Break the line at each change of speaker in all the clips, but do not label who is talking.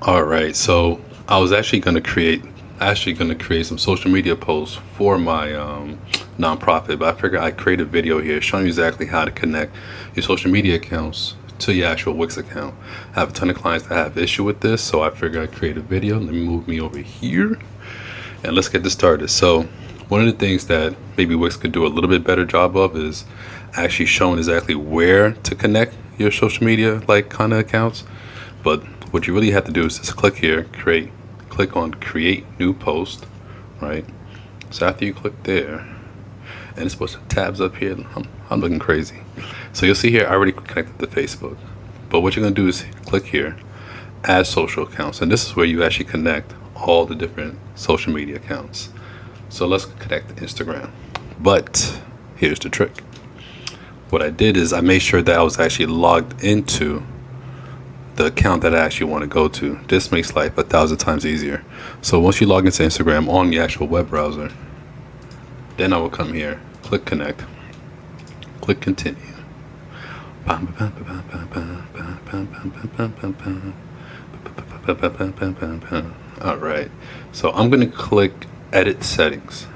All right, so I was actually going to create some social media posts for my nonprofit, but I figured I'd create a video here showing you exactly how to connect your social media accounts to your actual Wix account. I have a ton of clients that have issue with this, so I figured I'd create a video. Let me move me over here and let's get this started. So one of the things that maybe Wix could do a little bit better job of is actually showing exactly where to connect your social media like kind of accounts. But what you really have to do is just click here, click on create new post, right? So after you click there, and it's supposed to tabs up here, I'm looking crazy. So you'll see here, I already connected to Facebook. But what you're gonna do is click here, add social accounts. And this is where you actually connect all the different social media accounts. So let's connect Instagram. But here's the trick. What I did is I made sure that I was actually logged into the account that I actually want to go to. This makes life 1,000 times easier. So once you log into Instagram on the actual web browser, then I will come here, click connect, click continue. All right, so I'm going to click edit settings,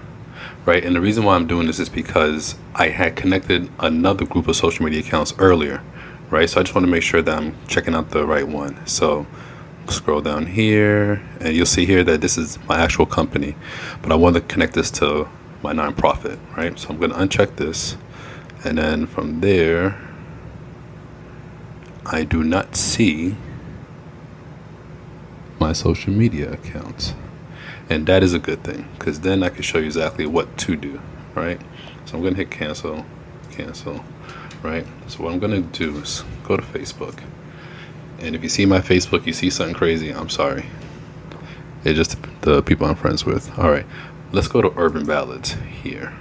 right? And the reason why I'm doing this is because I had connected another group of social media accounts earlier, right? So I just want to make sure that I'm checking out the right one. So scroll down here and you'll see here that this is my actual company, but I want to connect this to my nonprofit, right? So I'm going to uncheck this, and then from there I do not see my social media accounts, and that is a good thing because then I can show you exactly what to do, right? So I'm going to hit cancel, right? So what I'm gonna do is go to Facebook, and if you see my Facebook, you see something crazy, I'm sorry. It's just the people I'm friends with. All right, let's go to Urban Ballads here,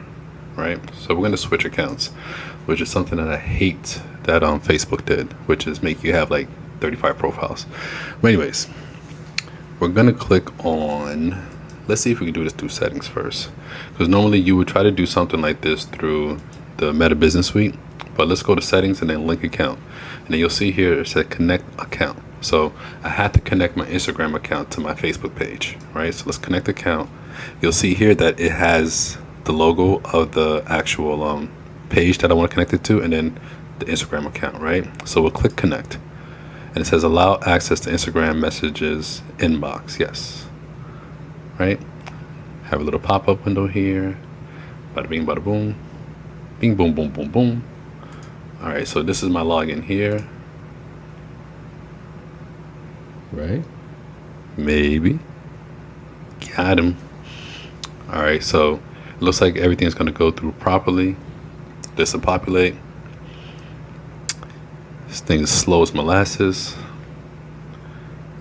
right? So we're gonna switch accounts, which is something that I hate that Facebook did, which is make you have like 35 profiles. But anyways, we're gonna click on, let's see if we can do this through settings first, because normally you would try to do something like this through the Meta Business Suite. But let's go to settings and then link account, and then you'll see here it said connect account. So I had to connect my Instagram account to my Facebook page, right? So let's connect account. You'll see here that it has the logo of the actual page that I want to connect it to, and then the Instagram account, right? So we'll click connect, and it says allow access to Instagram messages inbox. Yes, right? Have a little pop-up window here. Bada bing, bada boom. Bing, boom, boom, boom, boom. All right, so this is my login here, right? Maybe. Got him. All right, so it looks like everything's going to go through properly. This will populate. This thing is slow as molasses.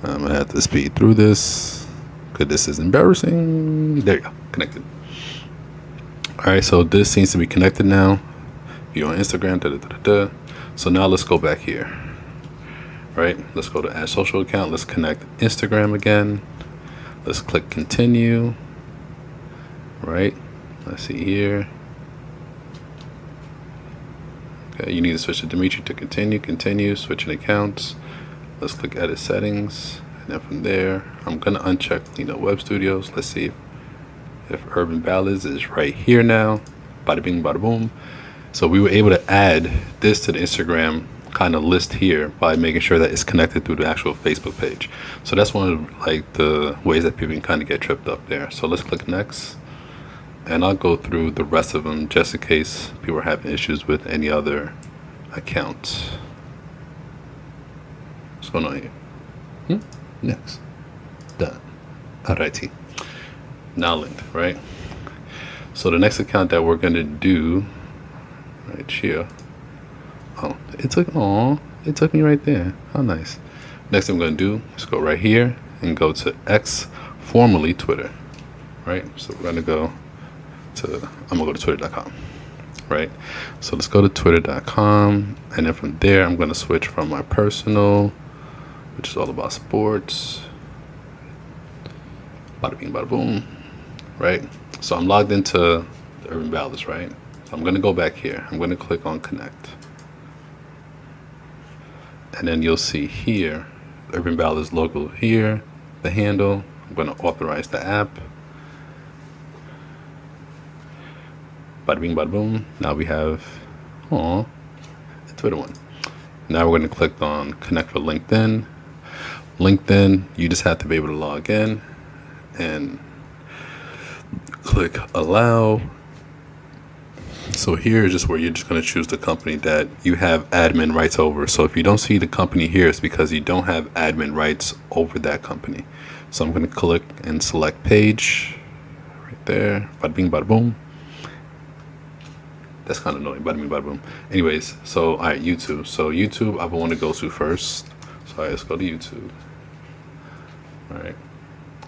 I'm going to have to speed through this because this is embarrassing. There you go, connected. All right, so this seems to be connected now. You're on Instagram, So now let's go back here, right? Let's go to add social account. Let's connect Instagram again. Let's click continue, right? Let's see here. Okay, you need to switch to Dimitri to continue, switching accounts. Let's click edit settings, and then from there, I'm gonna uncheck, Web Studios. Let's see if Urban Ballads is right here now. Bada bing, bada boom. So we were able to add this to the Instagram kind of list here by making sure that it's connected through the actual Facebook page. So that's one of like the ways that people can kind of get tripped up there. So let's click next, and I'll go through the rest of them just in case people are having issues with any other accounts. What's going on here? Next. Done. Alrighty. Now linked, right? So the next account that we're gonna do right here. Oh, it took me right there. How nice. Next thing I'm gonna do is go right here and go to X, formerly Twitter, right? So we're gonna go to, I'm gonna go to twitter.com, right? So let's go to twitter.com, and then from there I'm gonna switch from my personal, which is all about sports, bada bing, bada boom, right? So I'm logged into the Urban Ballads, right? So I'm gonna go back here. I'm gonna click on connect, and then you'll see here Urban Ballad is local here. The handle. I'm going to authorize the app. Bada bing, bada boom. Now we have, a Twitter one. Now we're going to click on connect with LinkedIn. LinkedIn, you just have to be able to log in and click allow. So here is just where you're just going to choose the company that you have admin rights over. So if you don't see the company here, it's because you don't have admin rights over that company. So I'm going to click and select page right there. Bada bing, bada boom. That's kind of annoying. Bada bing, bada boom. Anyways, so all right, YouTube. So YouTube, I want to go to first. So all right, let's go to YouTube. All right,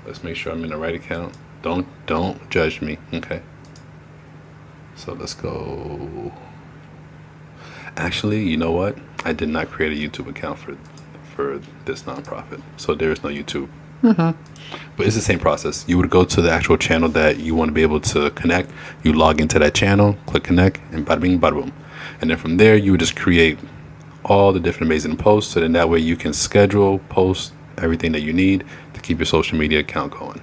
let's make sure I'm in the right account. Don't judge me. Okay. So let's go. Actually, you know what? I did not create a YouTube account for this nonprofit, so there is no YouTube. But it's the same process. You would go to the actual channel that you want to be able to connect. You log into that channel, click connect, and bada bing, bada boom. And then from there, you would just create all the different amazing posts. So then that way you can schedule, post everything that you need to keep your social media account going.